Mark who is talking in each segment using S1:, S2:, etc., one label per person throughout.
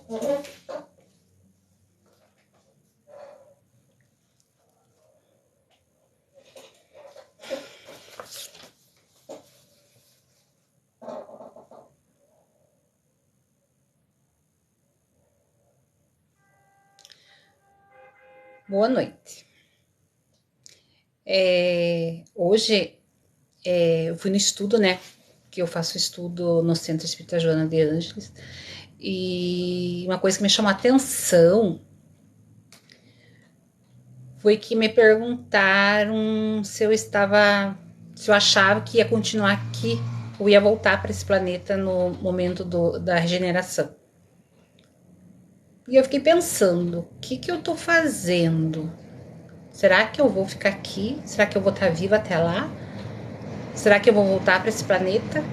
S1: Boa noite. Hoje eu fui no estudo, né? Que eu faço estudo no Centro Espírita Joana de Ângeles. E uma coisa que me chamou a atenção foi que me perguntaram se eu achava que ia continuar aqui ou ia voltar para esse planeta no momento da regeneração. E eu fiquei pensando, o que eu tô fazendo? Será que eu vou ficar aqui? Será que eu vou estar viva até lá? Será que eu vou voltar para esse planeta?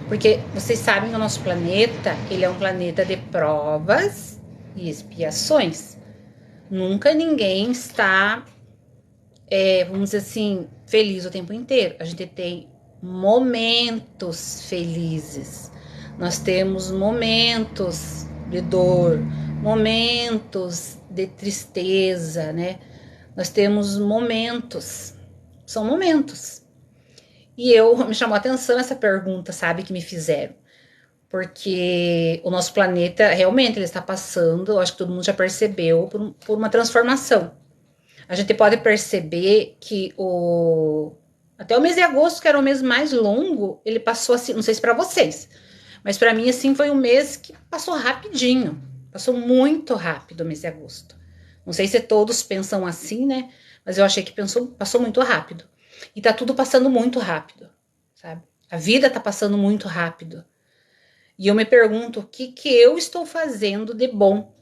S1: Porque vocês sabem que o nosso planeta, ele é um planeta de provas e expiações. Nunca ninguém está, vamos dizer assim, feliz o tempo inteiro. A gente tem momentos felizes. Nós temos momentos de dor, momentos de tristeza, né? Nós temos momentos. São momentos. E me chamou a atenção essa pergunta, sabe, que me fizeram. Porque o nosso planeta, realmente, ele está passando, eu acho que todo mundo já percebeu, por uma transformação. A gente pode perceber que até o mês de agosto, que era o mês mais longo, ele passou assim, não sei se para vocês, mas para mim, assim, foi um mês que passou rapidinho. Passou muito rápido o mês de agosto. Não sei se todos pensam assim, né? Mas eu achei que passou muito rápido. E tá tudo passando muito rápido, sabe? A vida tá passando muito rápido. E eu me pergunto o que eu estou fazendo de bom,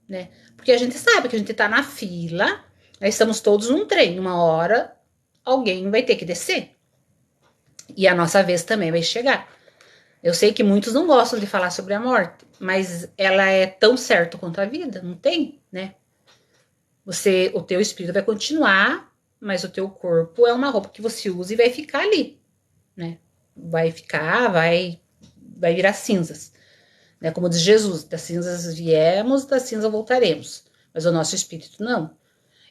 S1: né? Porque a gente sabe que a gente tá na fila, nós estamos todos num trem, uma hora alguém vai ter que descer. E a nossa vez também vai chegar. Eu sei que muitos não gostam de falar sobre a morte, mas ela é tão certa quanto a vida, não tem, né? O teu espírito vai continuar, mas o teu corpo é uma roupa que você usa e vai ficar ali, né? Vai virar cinzas, né? Como diz Jesus, das cinzas viemos, das cinzas voltaremos. Mas o nosso espírito não.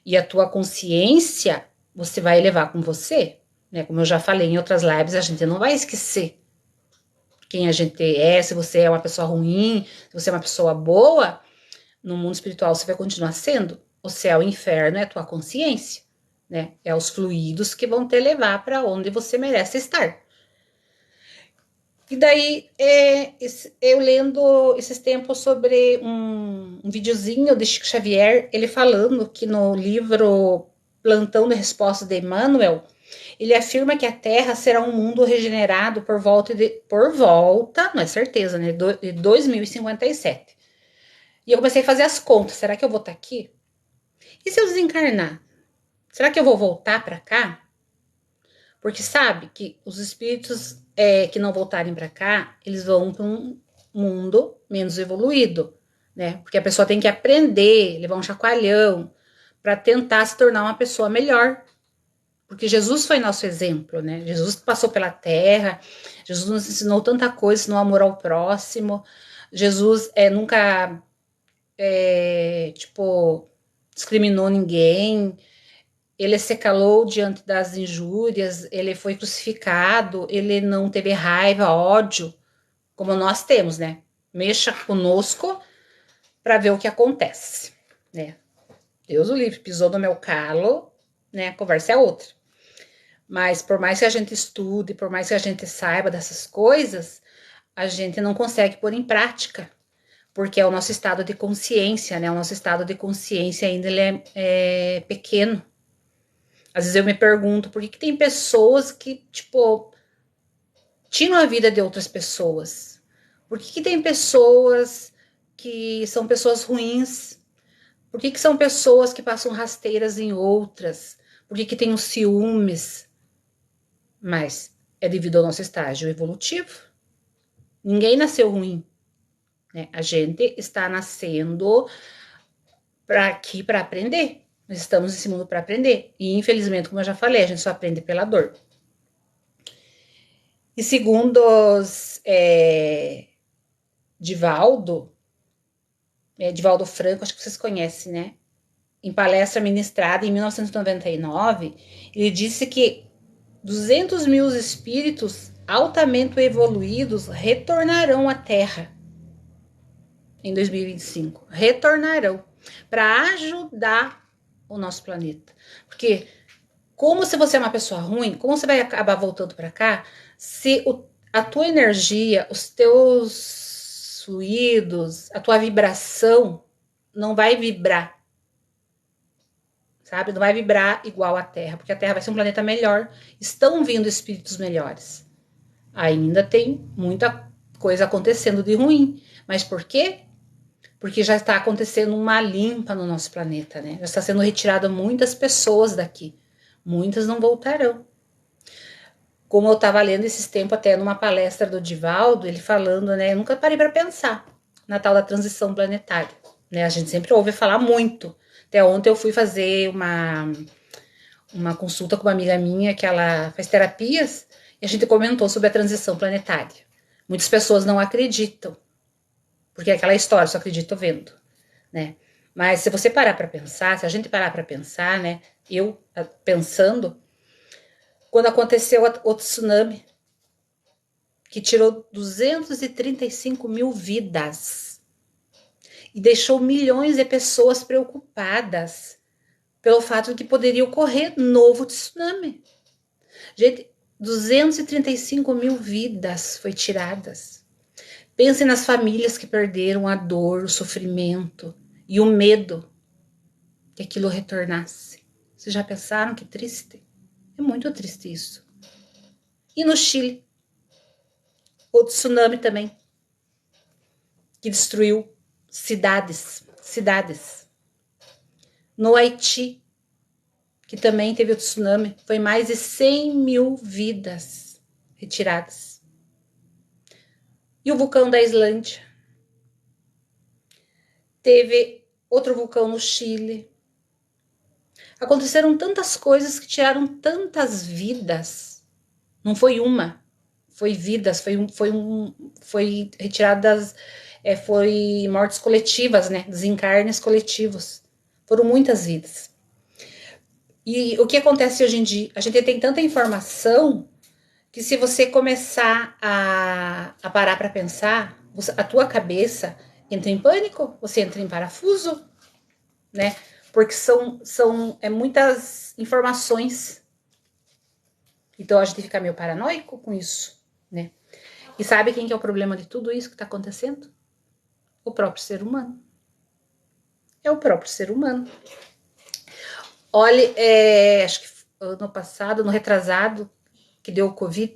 S1: E a tua consciência você vai levar com você, né? Como eu já falei em outras lives, a gente não vai esquecer quem a gente é, se você é uma pessoa ruim, se você é uma pessoa boa, no mundo espiritual você vai continuar sendo. O céu e o inferno é a tua consciência, né? É os fluidos que vão te levar para onde você merece estar. E daí, eu lendo esses tempos sobre um videozinho de Chico Xavier, ele falando que no livro Plantão de Respostas de Emmanuel, ele afirma que a Terra será um mundo regenerado por volta, não é certeza, né, de 2057. E eu comecei a fazer as contas, será que eu vou estar aqui? E se eu desencarnar? Será que eu vou voltar para cá? Porque sabe que os espíritos que não voltarem para cá, eles vão para um mundo menos evoluído, né? Porque a pessoa tem que aprender, levar um chacoalhão para tentar se tornar uma pessoa melhor. Porque Jesus foi nosso exemplo, né? Jesus passou pela terra, Jesus nos ensinou tanta coisa, ensinou amor ao próximo. Jesus nunca, discriminou ninguém. Ele se calou diante das injúrias, ele foi crucificado, ele não teve raiva, ódio, como nós temos, né? Mexa conosco para ver o que acontece, né? Deus o livre, pisou no meu calo, né? A conversa é outra. Mas por mais que a gente estude, por mais que a gente saiba dessas coisas, a gente não consegue pôr em prática, porque é o nosso estado de consciência, né? O nosso estado de consciência ainda ele é pequeno. Às vezes eu me pergunto por que tem pessoas que, tiram a vida de outras pessoas? Por que tem pessoas que são pessoas ruins? Por que são pessoas que passam rasteiras em outras? Por que tem os ciúmes? Mas é devido ao nosso estágio evolutivo. Ninguém nasceu ruim, né? A gente está nascendo aqui para aprender. Nós estamos nesse mundo para aprender. E infelizmente, como eu já falei, a gente só aprende pela dor. E segundo Divaldo, Divaldo Franco, acho que vocês conhecem, né? Em palestra ministrada em 1999, ele disse que 200 mil espíritos altamente evoluídos retornarão à Terra em 2025. Retornarão para ajudar o nosso planeta. Porque como se você é uma pessoa ruim, como você vai acabar voltando para cá se a tua energia, os teus fluidos, a tua vibração não vai vibrar, sabe? Não vai vibrar igual a Terra, porque a Terra vai ser um planeta melhor. Estão vindo espíritos melhores. Ainda tem muita coisa acontecendo de ruim. Mas por quê? Porque já está acontecendo uma limpa no nosso planeta, né? Já está sendo retirada muitas pessoas daqui. Muitas não voltarão. Como eu estava lendo esses tempos até numa palestra do Divaldo, ele falando, né? Eu nunca parei para pensar na tal da transição planetária, né? A gente sempre ouve falar muito. Até ontem eu fui fazer uma consulta com uma amiga minha que ela faz terapias e a gente comentou sobre a transição planetária. Muitas pessoas não acreditam, porque é aquela história, só acredito vendo, né? Mas se você parar para pensar, se a gente parar para pensar, né? Eu pensando, quando aconteceu o tsunami, que tirou 235 mil vidas e deixou milhões de pessoas preocupadas pelo fato de que poderia ocorrer novo tsunami. Gente, 235 mil vidas foi tiradas. Pensem nas famílias que perderam a dor, o sofrimento e o medo que aquilo retornasse. Vocês já pensaram que triste? É muito triste isso. E no Chile, o tsunami também, que destruiu cidades. No Haiti, que também teve o tsunami, foi mais de 100 mil vidas retiradas. E o vulcão da Islândia. Teve outro vulcão no Chile. Aconteceram tantas coisas que tiraram tantas vidas. Não foi uma, foi vidas, foi retiradas, foi mortes coletivas, né? Desencarnes coletivos. Foram muitas vidas. E o que acontece hoje em dia? A gente tem tanta informação que se você começar a parar para pensar, a tua cabeça entra em pânico, você entra em parafuso, né? Porque são muitas informações. Então a gente fica meio paranoico com isso, né? E sabe quem que é o problema de tudo isso que está acontecendo? O próprio ser humano. É o próprio ser humano. Olha, acho que ano passado, no retrasado, que deu o Covid,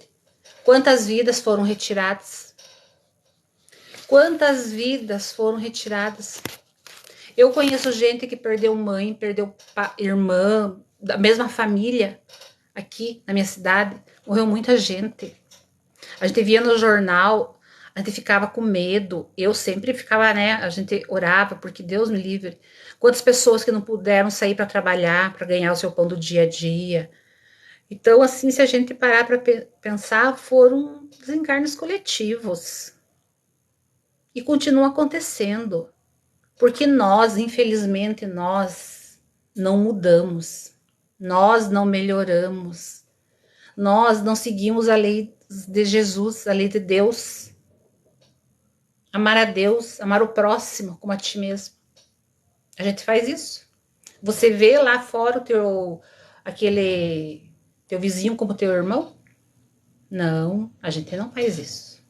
S1: quantas vidas foram retiradas? Quantas vidas foram retiradas? Eu conheço gente que perdeu mãe, perdeu irmã, da mesma família, aqui na minha cidade. Morreu muita gente. A gente via no jornal, a gente ficava com medo. Eu sempre ficava, né? A gente orava, porque Deus me livre. Quantas pessoas que não puderam sair para trabalhar, para ganhar o seu pão do dia a dia. Então, assim, se a gente parar para pensar, foram desencarnes coletivos. E continua acontecendo. Porque nós, infelizmente, nós não mudamos. Nós não melhoramos. Nós não seguimos a lei de Jesus, a lei de Deus. Amar a Deus, amar o próximo como a ti mesmo. A gente faz isso. Você vê lá fora aquele teu vizinho como teu irmão? Não, a gente não faz isso.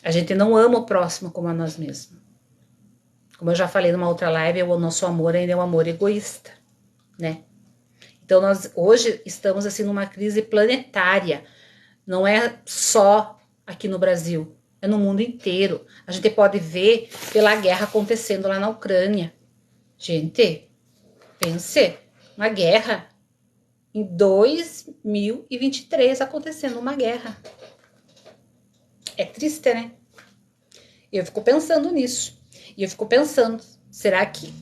S1: A gente não ama o próximo como a nós mesmos. Como eu já falei numa outra live, o nosso amor ainda é um amor egoísta, né? Então nós hoje estamos assim numa crise planetária. Não é só aqui no Brasil, é no mundo inteiro. A gente pode ver pela guerra acontecendo lá na Ucrânia. Gente, pense, uma guerra. Em 2023 acontecendo uma guerra. É triste, né? Eu fico pensando nisso. E eu fico pensando, será que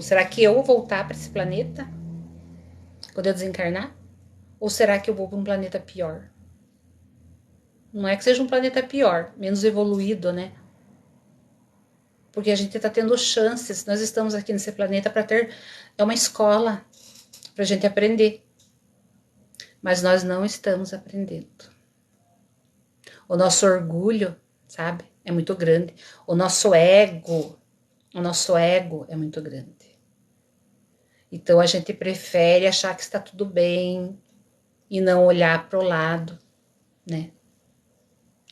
S1: será que eu vou voltar para esse planeta quando eu desencarnar? Ou será que eu vou para um planeta pior? Não é que seja um planeta pior, menos evoluído, né? porque a gente está tendo chances. Nós estamos aqui nesse planeta para ter uma escola para a gente aprender, mas nós não estamos aprendendo. O nosso orgulho, sabe, é muito grande. O nosso ego é muito grande. Então a gente prefere achar que está tudo bem e não olhar para o lado, né?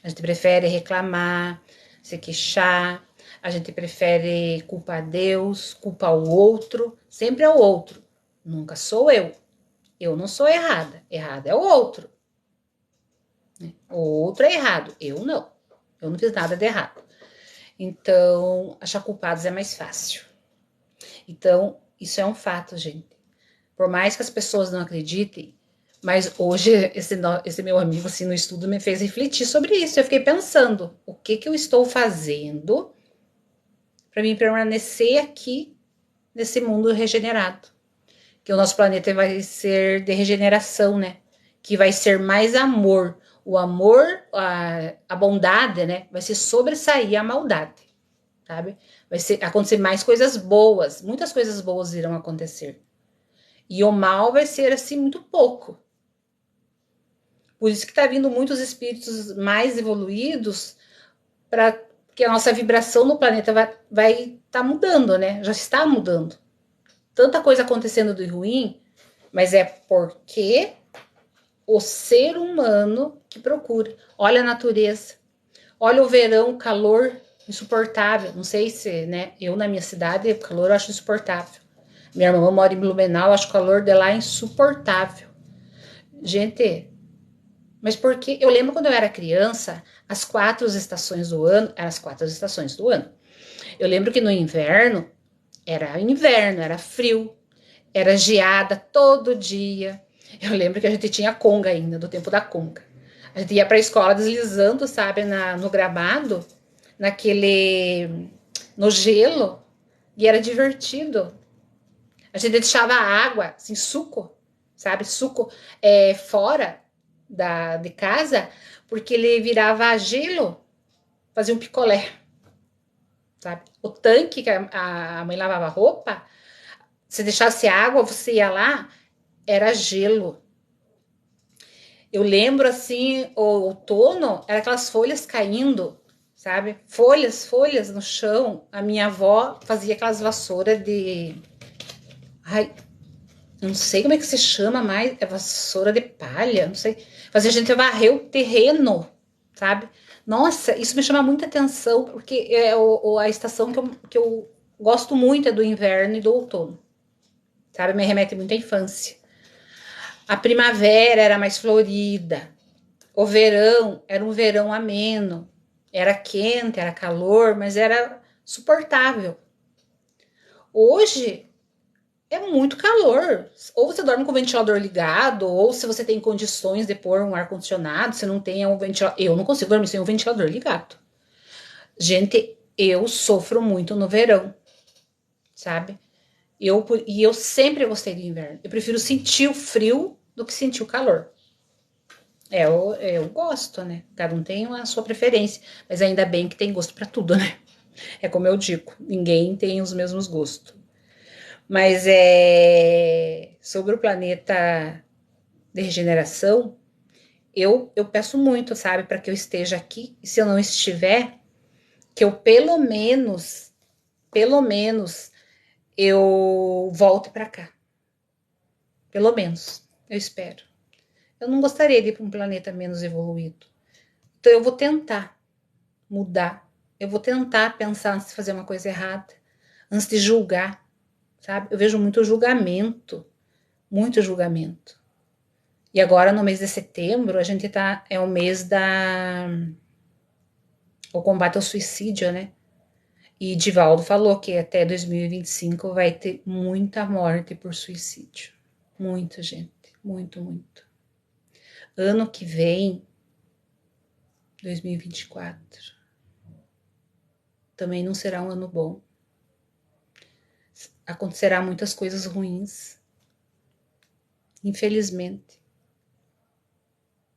S1: A gente prefere reclamar, se queixar, a gente prefere culpar Deus, culpar o outro, sempre é o outro, nunca sou eu. Eu não sou errada, errado é o outro. O outro é errado, eu não fiz nada de errado. Então, achar culpados é mais fácil. Então, isso é um fato, gente. Por mais que as pessoas não acreditem, mas hoje esse meu amigo assim no estudo me fez refletir sobre isso. Eu fiquei pensando, o que eu estou fazendo para mim permanecer aqui nesse mundo regenerado? Que o nosso planeta vai ser de regeneração, né? Que vai ser mais amor. O amor, a bondade, né? Vai se sobressair a maldade, sabe? Vai acontecer mais coisas boas. Muitas coisas boas irão acontecer. E o mal vai ser, assim, muito pouco. Por isso que tá vindo muitos espíritos mais evoluídos para que a nossa vibração no planeta vai tá mudando, né? Já está mudando. Tanta coisa acontecendo de ruim, mas é porque o ser humano que procura. Olha a natureza. Olha o verão, calor insuportável. Não sei se, né? Eu na minha cidade, o calor eu acho insuportável. Minha irmã mora em Blumenau, eu acho o calor de lá insuportável. Gente, mas porque eu lembro quando eu era criança, as 4 estações do ano, eram as 4 estações do ano. Eu lembro que no inverno, era frio, era geada todo dia. Eu lembro que a gente tinha conga ainda, do tempo da conga. A gente ia pra escola deslizando, sabe, no gramado, no gelo, e era divertido. A gente deixava água, assim, suco, sabe, suco fora de casa, porque ele virava gelo, fazia um picolé, sabe? O tanque que a mãe lavava roupa, se deixasse água, você ia lá, era gelo. Eu lembro assim, o outono, era aquelas folhas caindo, sabe? Folhas no chão. A minha avó fazia aquelas vassouras de. Ai, não sei como é que se chama mais, é vassoura de palha, não sei. Fazia a gente varrer o terreno, sabe? Nossa, isso me chama muita atenção, porque é a estação que eu gosto muito é do inverno e do outono, sabe? Me remete muito à infância. A primavera era mais florida, o verão era um verão ameno, era quente, era calor, mas era suportável. Hoje é muito calor. Ou você dorme com o ventilador ligado, ou se você tem condições de pôr um ar-condicionado, você não tem um ventilador. Eu não consigo dormir sem um ventilador ligado. Gente, eu sofro muito no verão, sabe? E eu sempre gostei do inverno. Eu prefiro sentir o frio do que sentir o calor. Eu gosto, né? Cada um tem a sua preferência, mas ainda bem que tem gosto para tudo, né? É como eu digo, ninguém tem os mesmos gostos. Mas sobre o planeta de regeneração, eu peço muito, sabe, para que eu esteja aqui. E se eu não estiver, que eu pelo menos, eu volte para cá. Pelo menos, eu espero. Eu não gostaria de ir para um planeta menos evoluído. Então eu vou tentar mudar. Eu vou tentar pensar antes de fazer uma coisa errada, antes de julgar, sabe? Eu vejo muito julgamento, muito julgamento. E agora, no mês de setembro, a gente é o mês o combate ao suicídio, né? E Divaldo falou que até 2025 vai ter muita morte por suicídio. Muita gente, muito. Ano que vem, 2024, também não será um ano bom. Acontecerá muitas coisas ruins, infelizmente.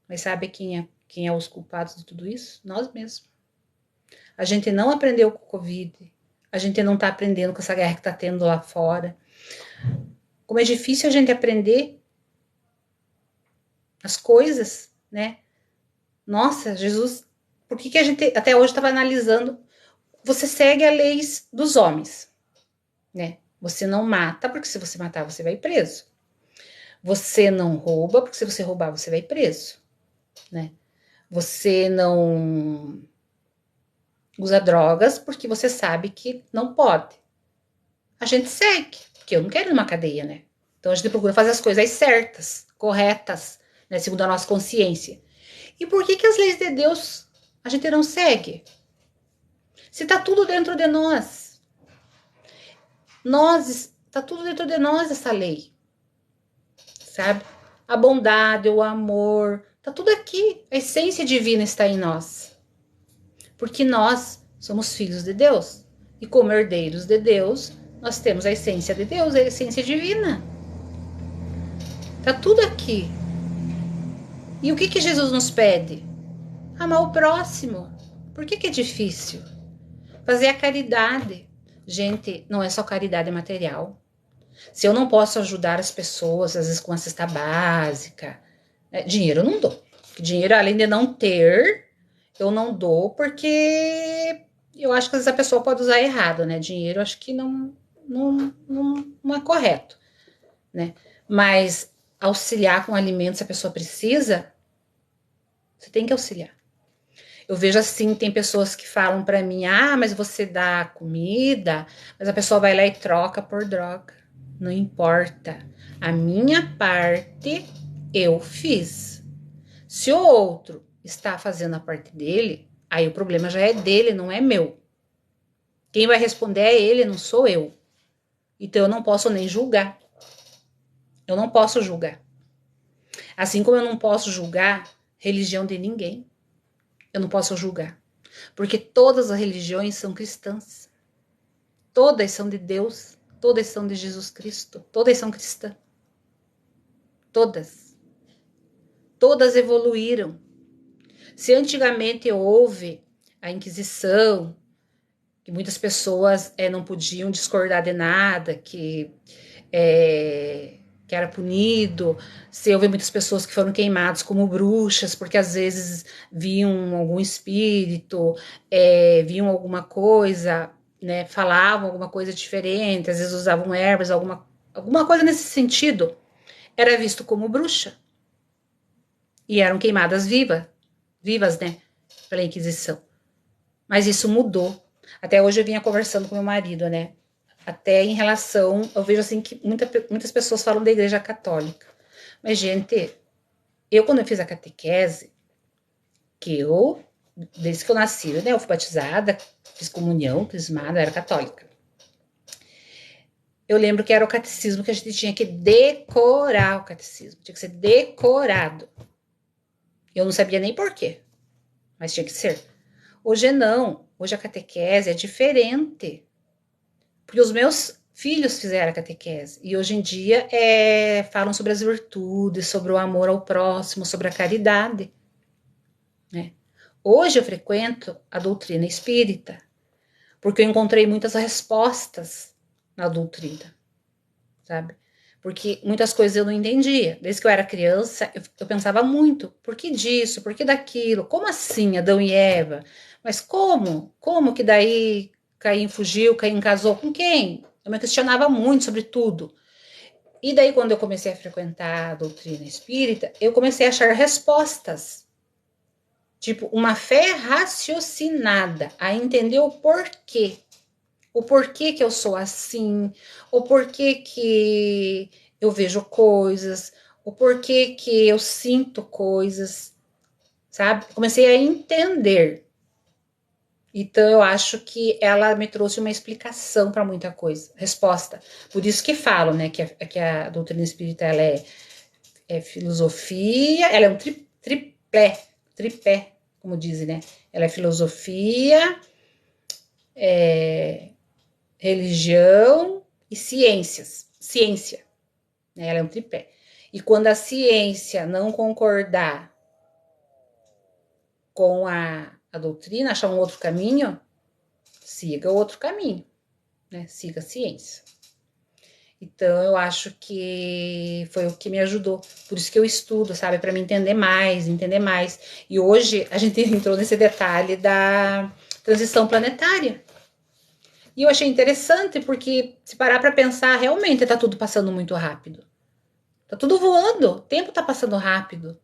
S1: Mas sabe quem é os culpados de tudo isso? Nós mesmos. A gente não aprendeu com o Covid a gente não tá aprendendo com essa guerra que tá tendo lá fora. Como é difícil a gente aprender as coisas, né? Nossa, Jesus, por que a gente até hoje estava analisando? Você segue as leis dos homens, né? Você não mata, porque se você matar, você vai preso. Você não rouba, porque se você roubar, você vai preso, né? Você não usa drogas, porque você sabe que não pode. A gente segue, porque eu não quero ir numa cadeia, né? Então a gente procura fazer as coisas certas, corretas, né? Segundo a nossa consciência. E por que as leis de Deus a gente não segue? Se tá tudo dentro de nós. Tá tudo dentro de nós essa lei. Sabe? A bondade, o amor, tá tudo aqui. A essência divina está em nós. Porque nós somos filhos de Deus. E como herdeiros de Deus, nós temos a essência de Deus, a essência divina. Tá tudo aqui. E o que Jesus nos pede? Amar o próximo. Por que é difícil? Fazer a caridade. Gente, não é só caridade material. Se eu não posso ajudar as pessoas, às vezes com a cesta básica, dinheiro eu não dou. Dinheiro, além de não ter, eu não dou porque eu acho que às vezes a pessoa pode usar errado, né? Dinheiro eu acho que não é correto, né? Mas auxiliar com alimentos se a pessoa precisa, você tem que auxiliar. Eu vejo assim, tem pessoas que falam para mim, mas você dá comida, mas a pessoa vai lá e troca por droga. Não importa. A minha parte eu fiz. Se o outro está fazendo a parte dele, aí o problema já é dele, não é meu. Quem vai responder é ele, não sou eu. Então eu não posso nem julgar. Eu não posso julgar. Assim como eu não posso julgar religião de ninguém. Eu não posso julgar. Porque todas as religiões são cristãs. Todas são de Deus. Todas são de Jesus Cristo. Todas são cristãs. Todas. Todas evoluíram. Se antigamente houve a Inquisição, que muitas pessoas não podiam discordar de nada, que era punido, se houve muitas pessoas que foram queimadas como bruxas, porque às vezes viam algum espírito, viam alguma coisa, né, falavam alguma coisa diferente, às vezes usavam ervas, alguma coisa nesse sentido, era visto como bruxa. E eram queimadas vivas, né, pela Inquisição. Mas isso mudou. Até hoje eu vinha conversando com meu marido, né, até em relação, eu vejo assim que muitas pessoas falam da igreja católica. Mas, gente, eu quando eu fiz a catequese, desde que eu nasci, né, eu fui batizada, fiz comunhão, crismada, era católica. Eu lembro que era o catecismo que a gente tinha que decorar o catecismo, tinha que ser decorado. Eu não sabia nem por quê, mas tinha que ser. Hoje não, hoje a catequese é diferente. Porque os meus filhos fizeram a catequese e hoje em dia falam sobre as virtudes, sobre o amor ao próximo, sobre a caridade, né? Hoje eu frequento a doutrina espírita porque eu encontrei muitas respostas na doutrina, sabe? Porque muitas coisas eu não entendia. Desde que eu era criança, eu pensava muito, por que disso, por que daquilo? Como assim Adão e Eva? Mas como? Como que daí Caim fugiu, Caim casou com quem? Eu me questionava muito sobre tudo. E daí, quando eu comecei a frequentar a doutrina espírita, eu comecei a achar respostas. Tipo, uma fé raciocinada, a entender o porquê. O porquê que eu sou assim, o porquê que eu vejo coisas, o porquê que eu sinto coisas, sabe? Comecei a entender. Então, eu acho que ela me trouxe uma explicação para muita coisa, resposta. Por isso que falo, né, que a doutrina espírita, ela é filosofia, ela é um tripé, como dizem, né? Ela é filosofia, religião e ciência, né? Ela é um tripé. E quando a ciência não concordar com a doutrina, achar um outro caminho, siga o outro caminho. né? Siga a ciência. Então, eu acho que foi o que me ajudou. Por isso que eu estudo, sabe? Para me entender mais, entender mais. E hoje a gente entrou nesse detalhe da transição planetária. E eu achei interessante porque, se parar para pensar, realmente tá tudo passando muito rápido. Tá tudo voando, o tempo tá passando rápido.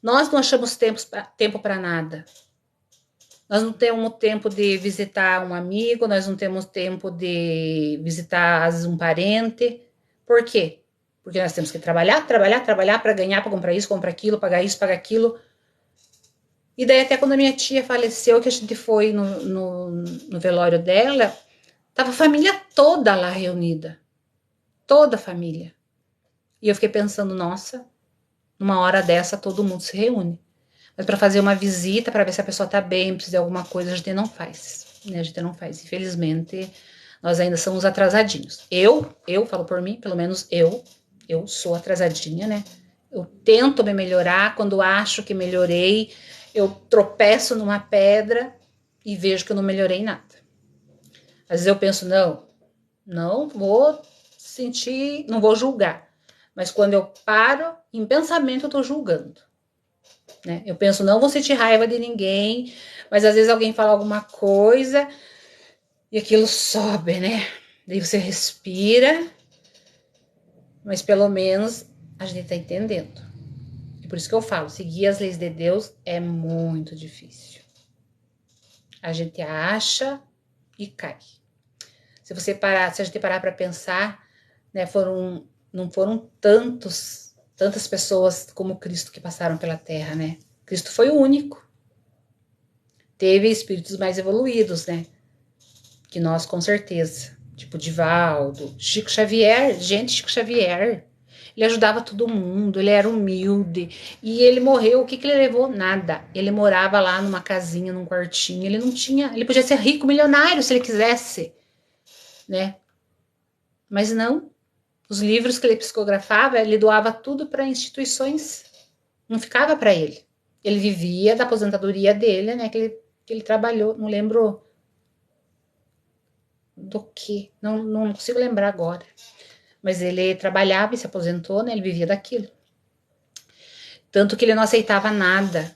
S1: Nós não achamos tempo para nada. Nós não temos tempo de visitar um amigo, nós não temos tempo de visitar, às vezes, um parente. Por quê? Porque nós temos que trabalhar para ganhar, para comprar isso, comprar aquilo, pagar isso, pagar aquilo. E daí até quando a minha tia faleceu, que a gente foi no velório dela, tava a família toda lá reunida. Toda a família. E eu fiquei pensando, nossa, numa hora dessa todo mundo se reúne. Mas para fazer uma visita, para ver se a pessoa tá bem, precisa de alguma coisa, a gente não faz. Né? A gente não faz. Infelizmente, nós ainda somos atrasadinhos. Eu falo por mim, pelo menos eu sou atrasadinha, né? Eu tento me melhorar, quando acho que melhorei, eu tropeço numa pedra e vejo que eu não melhorei nada. Às vezes eu penso, não vou sentir, não vou julgar. Mas quando eu paro, em pensamento eu tô julgando. Né? Eu penso, não vou sentir raiva de ninguém, mas às vezes alguém fala alguma coisa e aquilo sobe, né? Daí você respira, mas pelo menos a gente tá entendendo. E por isso que eu falo, seguir as leis de Deus é muito difícil. A gente acha e cai. Se a gente parar para pensar, né, não foram tantas pessoas como Cristo que passaram pela Terra, né? Cristo foi o único. Teve espíritos mais evoluídos, né? Que nós, com certeza. Tipo Divaldo, Chico Xavier. Gente, Chico Xavier. Ele ajudava todo mundo, ele era humilde. E ele morreu, o que ele levou? Nada. Ele morava lá numa casinha, num quartinho. Ele não tinha... Ele podia ser rico, milionário, se ele quisesse. Né? Mas não. Os livros que ele psicografava, ele doava tudo para instituições. Não ficava para ele. Ele vivia da aposentadoria dele, né? Que ele trabalhou, não lembro do que, não consigo lembrar agora. Mas ele trabalhava e se aposentou, né? Ele vivia daquilo. Tanto que ele não aceitava nada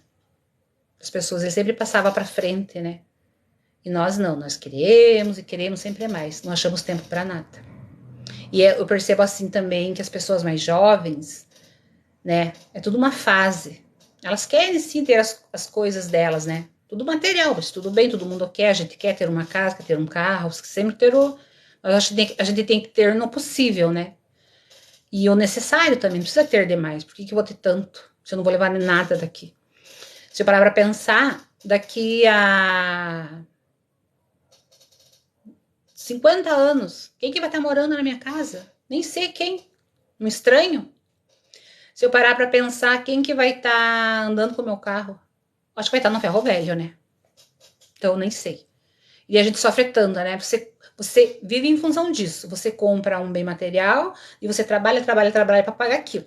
S1: das pessoas, ele sempre passava para frente, né? E nós não, nós queremos e queremos sempre mais, não achamos tempo para nada. E eu percebo assim também que as pessoas mais jovens, né? É tudo uma fase. Elas querem sim ter as coisas delas, né? Tudo material, mas tudo bem, todo mundo quer, a gente quer ter uma casa, quer ter um carro, sempre ter o... Mas a gente tem que ter no possível, né? E o necessário também, não precisa ter demais. Por que eu vou ter tanto? Se eu não vou levar nada daqui. Se eu parar pra pensar, daqui a 50 anos, quem que vai estar morando na minha casa? Nem sei quem. Um estranho? Se eu parar pra pensar, quem que vai estar andando com o meu carro? Acho que vai estar no ferro velho, né? Então, nem sei. E a gente sofre tanto, né? Você vive em função disso. Você compra um bem material e você trabalha para pagar aquilo.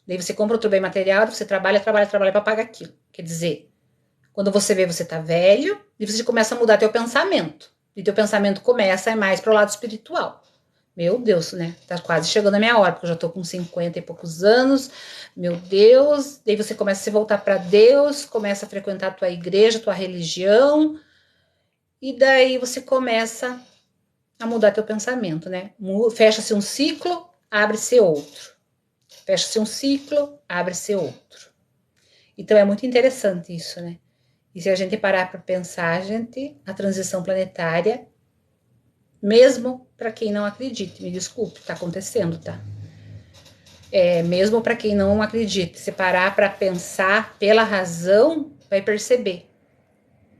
S1: Daí você compra outro bem material, você trabalha para pagar aquilo. Quer dizer, quando você vê, você tá velho e você começa a mudar teu pensamento. E teu pensamento começa a ir mais pro lado espiritual. Meu Deus, né? Tá quase chegando a minha hora, porque eu já tô com 50 e poucos anos. Meu Deus. Daí você começa a se voltar para Deus, começa a frequentar a tua igreja, a tua religião. E daí você começa a mudar teu pensamento, né? Fecha-se um ciclo, abre-se outro. Fecha-se um ciclo, abre-se outro. Então é muito interessante isso, né? E se a gente parar para pensar, a transição planetária, mesmo para quem não acredite, me desculpe, tá acontecendo, tá? Mesmo para quem não acredite, se parar para pensar pela razão, vai perceber.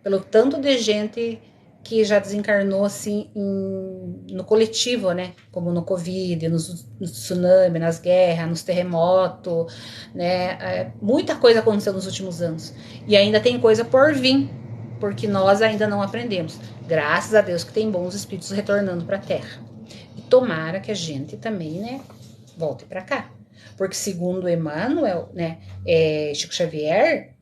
S1: Pelo tanto de gente que já desencarnou assim no coletivo, né? Como no Covid, no tsunami, nas guerras, nos terremotos, né? Muita coisa aconteceu nos últimos anos. E ainda tem coisa por vir, porque nós ainda não aprendemos. Graças a Deus que tem bons espíritos retornando para a Terra. E tomara que a gente também, né, volte para cá. Porque segundo Emmanuel, né, Chico Xavier,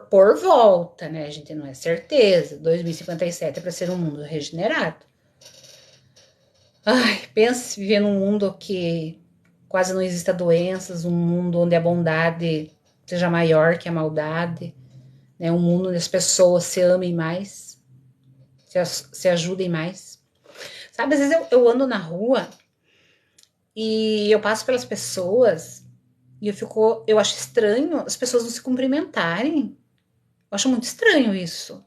S1: por volta, né? A gente não é certeza. 2057 é para ser um mundo regenerado. Ai, pense viver num mundo que quase não exista doenças, um mundo onde a bondade seja maior que a maldade, né? Um mundo onde as pessoas se amem mais, se ajudem mais. Sabe, às vezes eu ando na rua e eu passo pelas pessoas e eu acho estranho as pessoas não se cumprimentarem. Eu acho muito estranho isso.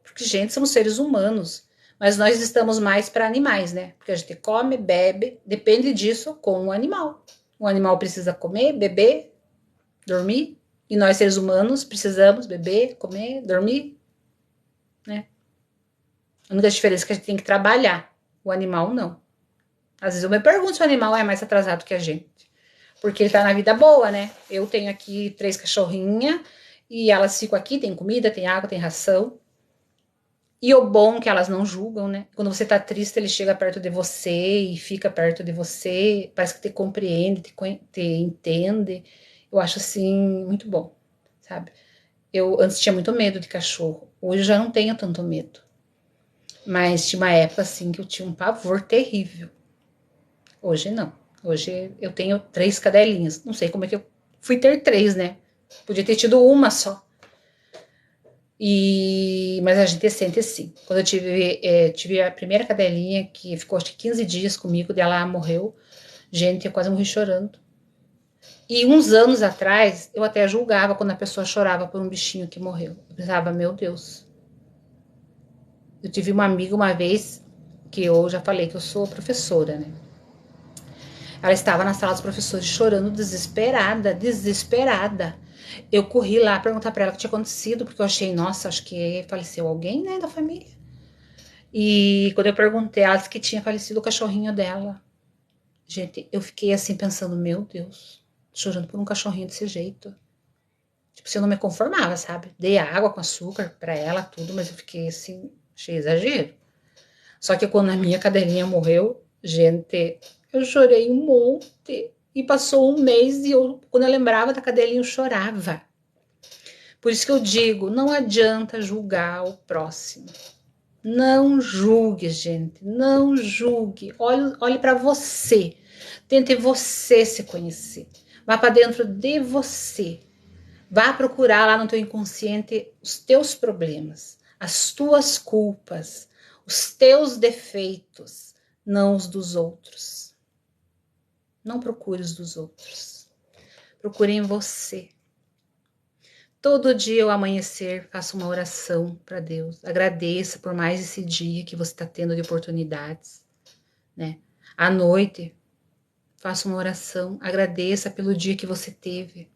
S1: Porque, gente, somos seres humanos. Mas nós estamos mais para animais, né? Porque a gente come, bebe, depende disso com o animal. O animal precisa comer, beber, dormir. E nós, seres humanos, precisamos beber, comer, dormir, né? A única diferença é que a gente tem que trabalhar. O animal, não. Às vezes eu me pergunto se o animal é mais atrasado que a gente. Porque ele tá na vida boa, né? Eu tenho aqui 3 cachorrinhas e elas ficam aqui, tem comida, tem água, tem ração. E o bom é que elas não julgam, né? Quando você tá triste, ele chega perto de você e fica perto de você, parece que te compreende, te entende. Eu acho assim muito bom, sabe? Eu antes tinha muito medo de cachorro, hoje eu já não tenho tanto medo. Mas tinha uma época assim que eu tinha um pavor terrível. Hoje não. Hoje eu tenho 3 cadelinhas. Não sei como é que eu fui ter 3, né? Podia ter tido uma só. Mas a gente sente assim. Quando eu tive a primeira cadelinha, que ficou acho que 15 dias comigo, dela morreu, gente, eu quase morri chorando. E uns anos atrás, eu até julgava quando a pessoa chorava por um bichinho que morreu. Eu pensava, meu Deus. Eu tive uma amiga uma vez, que eu já falei que eu sou professora, né? Ela estava na sala dos professores chorando, desesperada, desesperada. Eu corri lá perguntar para ela o que tinha acontecido, porque eu achei, nossa, acho que faleceu alguém, né, da família. E quando eu perguntei, ela disse que tinha falecido o cachorrinho dela. Gente, eu fiquei assim pensando, meu Deus, chorando por um cachorrinho desse jeito. Tipo, se eu não me conformava, sabe? Dei água com açúcar pra ela, tudo, mas eu fiquei assim, achei exagero. Só que quando a minha cadelinha morreu, gente, eu chorei um monte. E passou um mês e quando eu lembrava da cadelinha, eu chorava. Por isso que eu digo, não adianta julgar o próximo. Não julgue, gente. Não julgue. Olhe para você. Tente você se conhecer. Vá para dentro de você. Vá procurar lá no teu inconsciente os teus problemas, as tuas culpas, os teus defeitos, não os dos outros. Não procure os dos outros. Procure em você. Todo dia ao amanhecer, faça uma oração para Deus. Agradeça por mais esse dia que você está tendo de oportunidades, né? À noite, faça uma oração. Agradeça pelo dia que você teve.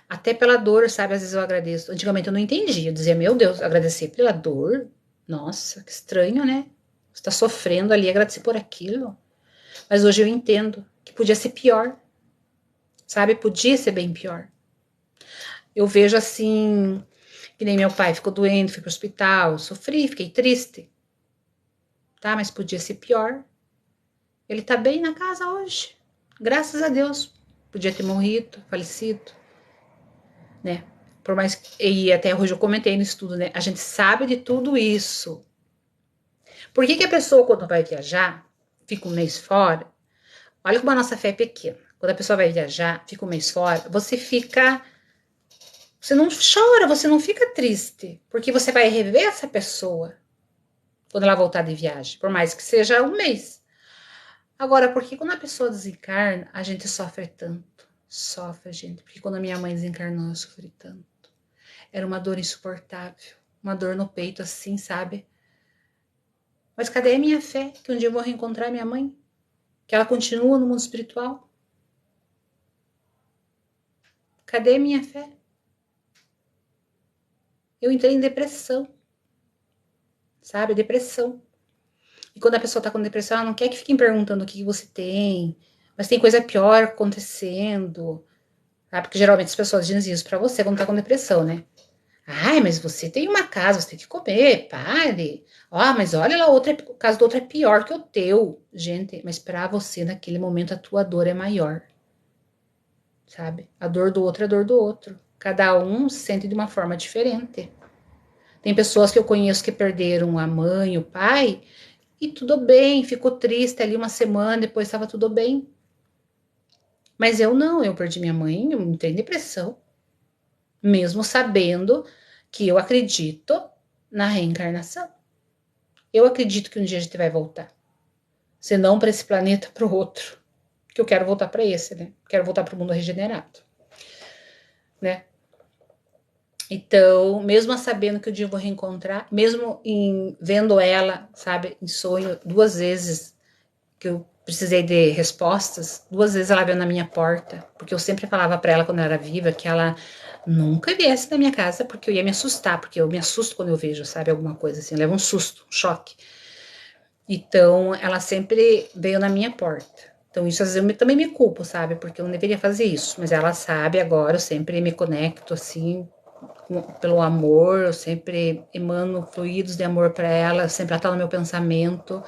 S1: Até pela dor, sabe? Às vezes eu agradeço. Antigamente eu não entendia. Eu dizia, meu Deus, agradecer pela dor? Nossa, que estranho, né? Você está sofrendo ali, agradecer por aquilo. Mas hoje eu entendo que podia ser pior, sabe? Podia ser bem pior. Eu vejo assim, que nem meu pai ficou doente, fui pro hospital, sofri, fiquei triste. Tá, mas podia ser pior. Ele tá bem na casa hoje. Graças a Deus. Podia ter morrido, falecido, né? Por mais que, e até hoje eu comentei no estudo, né? A gente sabe de tudo isso. Por que a pessoa, quando vai viajar, fica um mês fora? Olha como a nossa fé é pequena. Quando a pessoa vai viajar, fica um mês fora, você não chora, você não fica triste, porque você vai rever essa pessoa quando ela voltar de viagem, por mais que seja um mês. Agora, por que quando a pessoa desencarna, a gente sofre tanto? Sofre, gente. Porque quando a minha mãe desencarnou, eu sofri tanto. Era uma dor insuportável. Uma dor no peito, assim, sabe? Mas cadê a minha fé? Que um dia eu vou reencontrar minha mãe? Que ela continua no mundo espiritual? Cadê a minha fé? Eu entrei em depressão. Sabe? Depressão. E quando a pessoa tá com depressão, ela não quer que fiquem perguntando o que você tem. Mas tem coisa pior acontecendo. Tá? Porque geralmente as pessoas dizem isso pra você quando tá com depressão, né? Ai, mas você tem uma casa, você tem que comer, pare. Ó, mas olha lá, o caso do outro é pior que o teu. Gente, mas pra você, naquele momento, a tua dor é maior. Sabe? A dor do outro é a dor do outro. Cada um sente de uma forma diferente. Tem pessoas que eu conheço que perderam a mãe, o pai, e tudo bem, ficou triste ali uma semana, depois estava tudo bem. Mas eu não, eu perdi minha mãe, eu entrei em depressão, mesmo sabendo que eu acredito na reencarnação. Eu acredito que um dia a gente vai voltar. Se não para esse planeta, para o outro. Que eu quero voltar para esse, né? Quero voltar para o mundo regenerado, né? Então, mesmo sabendo que um dia eu vou reencontrar, mesmo vendo ela, sabe, em sonho, 2 vezes que eu precisei de respostas, 2 vezes ela veio na minha porta, porque eu sempre falava para ela quando ela era viva que ela nunca viesse na minha casa, porque eu ia me assustar, porque eu me assusto quando eu vejo, sabe, alguma coisa assim, eu levo um susto, um choque. Então, ela sempre veio na minha porta. Então, isso às vezes eu também me culpo, sabe? Porque eu não deveria fazer isso. Mas ela sabe agora, eu sempre me conecto assim, pelo amor, eu sempre emano fluidos de amor para ela, sempre ela tá no meu pensamento.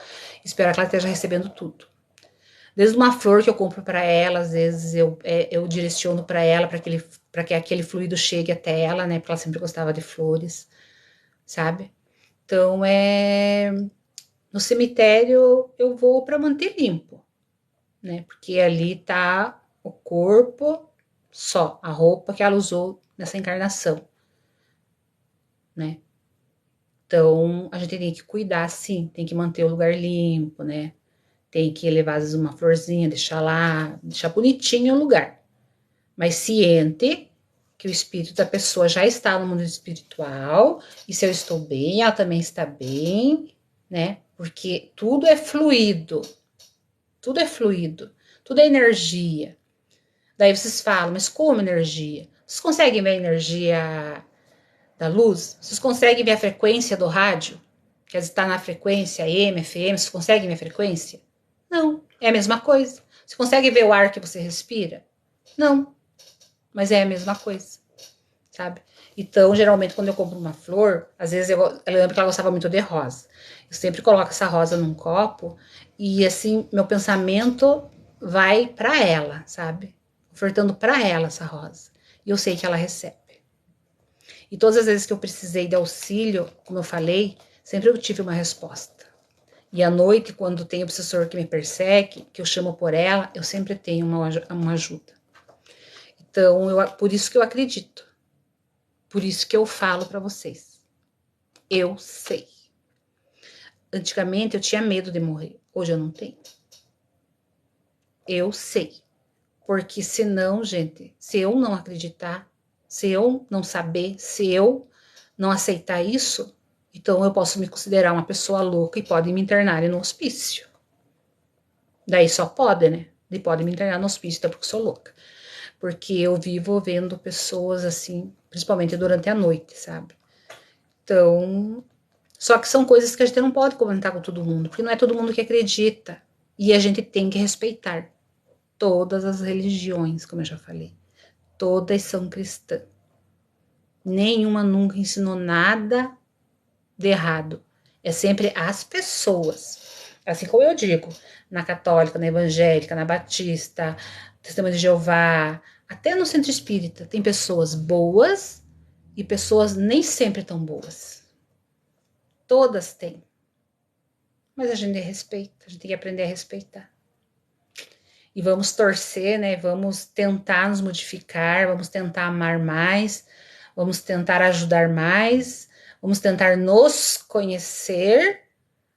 S1: Espero que ela esteja recebendo tudo. Desde uma flor que eu compro para ela, às vezes eu direciono para ela, para que aquele fluido chegue até ela, né? Porque ela sempre gostava de flores, sabe? Então, no cemitério eu vou para manter limpo, né? Porque ali tá o corpo só, a roupa que ela usou nessa encarnação, né? Então a gente tem que cuidar, sim, tem que manter o lugar limpo, né? Tem que levar às vezes uma florzinha, deixar lá, deixar bonitinho o lugar, mas ciente que o espírito da pessoa já está no mundo espiritual, e se eu estou bem, ela também está bem, né? Porque tudo é fluido, tudo é fluido, tudo é energia. Daí vocês falam, mas como energia? Vocês conseguem ver a energia da luz? Vocês conseguem ver a frequência do rádio? Quer dizer, está na frequência AM, FM, vocês conseguem ver a frequência? Não, é a mesma coisa. Você consegue ver o ar que você respira? Não, mas é a mesma coisa, sabe? Então, geralmente, quando eu compro uma flor, às vezes eu lembro que ela gostava muito de rosa. Eu sempre coloco essa rosa num copo e, assim, meu pensamento vai para ela, sabe? Ofertando para ela essa rosa. E eu sei que ela recebe. E todas as vezes que eu precisei de auxílio, como eu falei, sempre eu tive uma resposta. E à noite, quando tem o obsessor que me persegue, que eu chamo por ela, eu sempre tenho uma ajuda. Então, por isso que eu acredito. Por isso que eu falo para vocês. Eu sei. Antigamente eu tinha medo de morrer. Hoje eu não tenho. Eu sei. Porque senão, gente, se eu não acreditar, se eu não saber, se eu não aceitar isso, então eu posso me considerar uma pessoa louca e pode me internar no hospício. Daí só pode, né? E pode me internar no hospício, até porque eu sou louca. Porque eu vivo vendo pessoas assim, principalmente durante a noite, sabe? Então, só que são coisas que a gente não pode comentar com todo mundo, porque não é todo mundo que acredita. E a gente tem que respeitar todas as religiões, como eu já falei. Todas são cristãs. Nenhuma nunca ensinou nada de errado. É sempre as pessoas. Assim como eu digo, na católica, na evangélica, na batista, testemunho de Jeová, até no centro espírita, tem pessoas boas e pessoas nem sempre tão boas. Todas têm. Mas a gente respeita, a gente tem que aprender a respeitar. E vamos torcer, né? Vamos tentar nos modificar, vamos tentar amar mais, vamos tentar ajudar mais, vamos tentar nos conhecer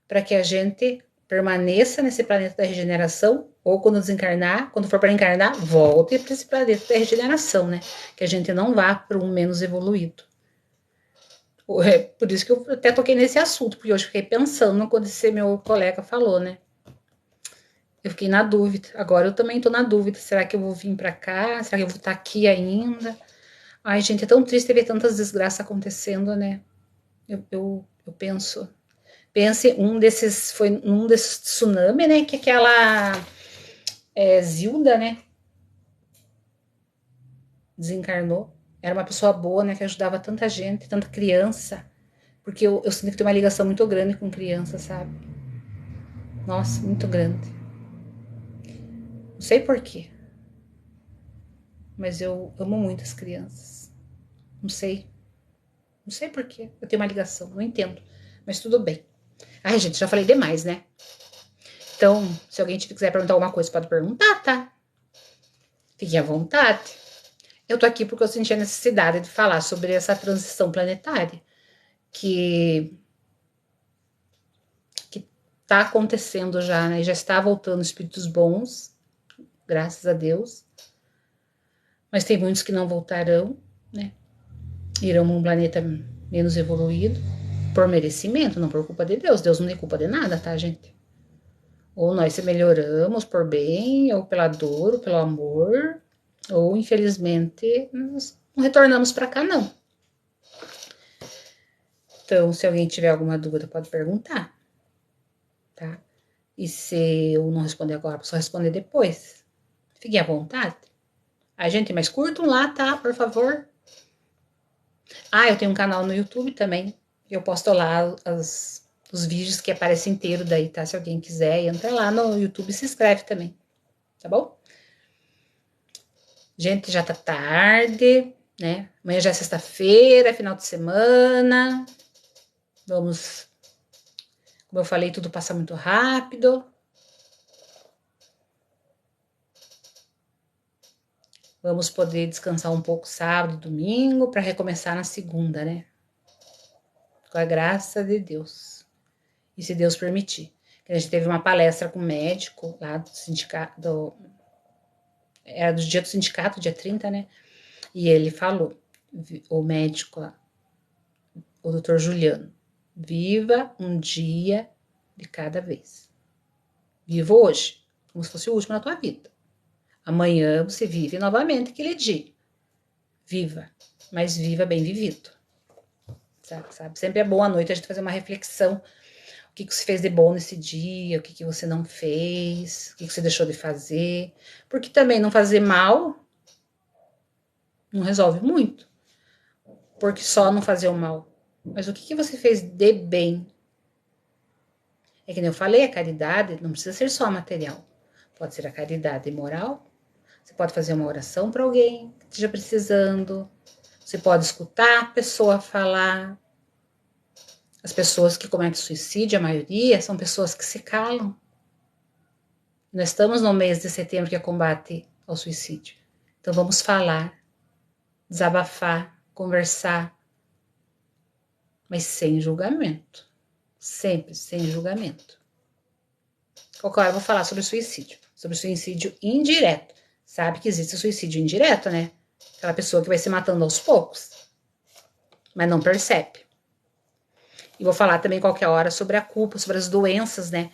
S1: para que a gente permaneça nesse planeta da regeneração, ou quando desencarnar, quando for para encarnar, volte para esse planeta da regeneração, né? Que a gente não vá para um menos evoluído. Por isso que eu até toquei nesse assunto, porque hoje fiquei pensando quando esse meu colega falou, né? Eu fiquei na dúvida. Agora eu também tô na dúvida. Será que eu vou vir para cá? Será que eu vou estar aqui ainda? Ai, gente, é tão triste ver tantas desgraças acontecendo, né? Eu penso. Pense, foi um desses tsunami, né? Que aquela Zilda, né? Desencarnou. Era uma pessoa boa, né? Que ajudava tanta gente, tanta criança. Porque eu sinto que tem uma ligação muito grande com criança, sabe? Nossa, muito grande. Não sei porquê, mas eu amo muito as crianças. Não sei. Não sei porquê. Eu tenho uma ligação, não entendo. Mas tudo bem. Ai, gente, já falei demais, né? Então, se alguém quiser perguntar alguma coisa, pode perguntar, tá? Fiquem à vontade. Eu tô aqui porque eu senti a necessidade de falar sobre essa transição planetária que tá acontecendo já, né? Já está voltando espíritos bons, graças a Deus. Mas tem muitos que não voltarão, né? Irão para um planeta menos evoluído por merecimento, não por culpa de Deus. Deus não tem culpa de nada, tá, gente? Ou nós se melhoramos por bem, ou pela dor, ou pelo amor, ou infelizmente nós não retornamos para cá, não. Então, se alguém tiver alguma dúvida, pode perguntar, tá? E se eu não responder agora, só responder depois. Fiquem à vontade. A gente, mas curtam lá, tá? Por favor. Ah, eu tenho um canal no YouTube também. Eu posto lá os vídeos que aparecem inteiro daí, tá? Se alguém quiser, entra lá no YouTube e se inscreve também, tá bom? Gente, já tá tarde, né? Amanhã já é sexta-feira, final de semana. Vamos, como eu falei, tudo passa muito rápido. Vamos poder descansar um pouco sábado e domingo para recomeçar na segunda, né? Com a graça de Deus. E se Deus permitir. A gente teve uma palestra com um médico lá do sindicato, era do dia do sindicato, dia 30, né? E ele falou, o médico lá, o doutor Juliano, viva um dia de cada vez. Viva hoje, como se fosse o último na tua vida. Amanhã você vive novamente aquele dia. Viva, mas viva bem vivido. Sabe? Sempre é bom à noite a gente fazer uma reflexão. O que você fez de bom nesse dia, o que você não fez, o que você deixou de fazer. Porque também não fazer mal não resolve muito. Porque só não fazer o mal. Mas o que você fez de bem? É que nem eu falei, a caridade não precisa ser só material. Pode ser a caridade moral. Você pode fazer uma oração para alguém que esteja precisando. Você pode escutar a pessoa falar. As pessoas que cometem suicídio, a maioria, são pessoas que se calam. Nós estamos no mês de setembro que é combate ao suicídio. Então vamos falar, desabafar, conversar, mas sem julgamento. Sempre sem julgamento. Qualquer hora eu vou falar sobre suicídio indireto. Sabe que existe o suicídio indireto, né? Aquela pessoa que vai se matando aos poucos, mas não percebe. E vou falar também qualquer hora sobre a culpa, sobre as doenças, né?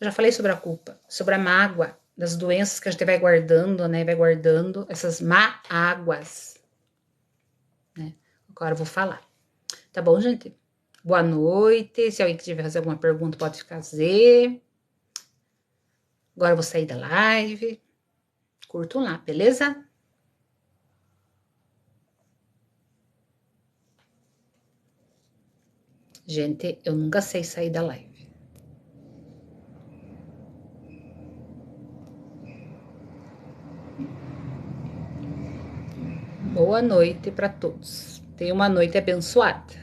S1: Eu já falei sobre a culpa, sobre a mágoa, das doenças que a gente vai guardando, né? Vai guardando essas mágoas, né? Agora eu vou falar. Tá bom, gente? Boa noite. Se alguém quiser fazer alguma pergunta, pode fazer. Agora eu vou sair da live. Curtam lá, beleza? Gente, eu nunca sei sair da live. Boa noite para todos. Tenha uma noite abençoada.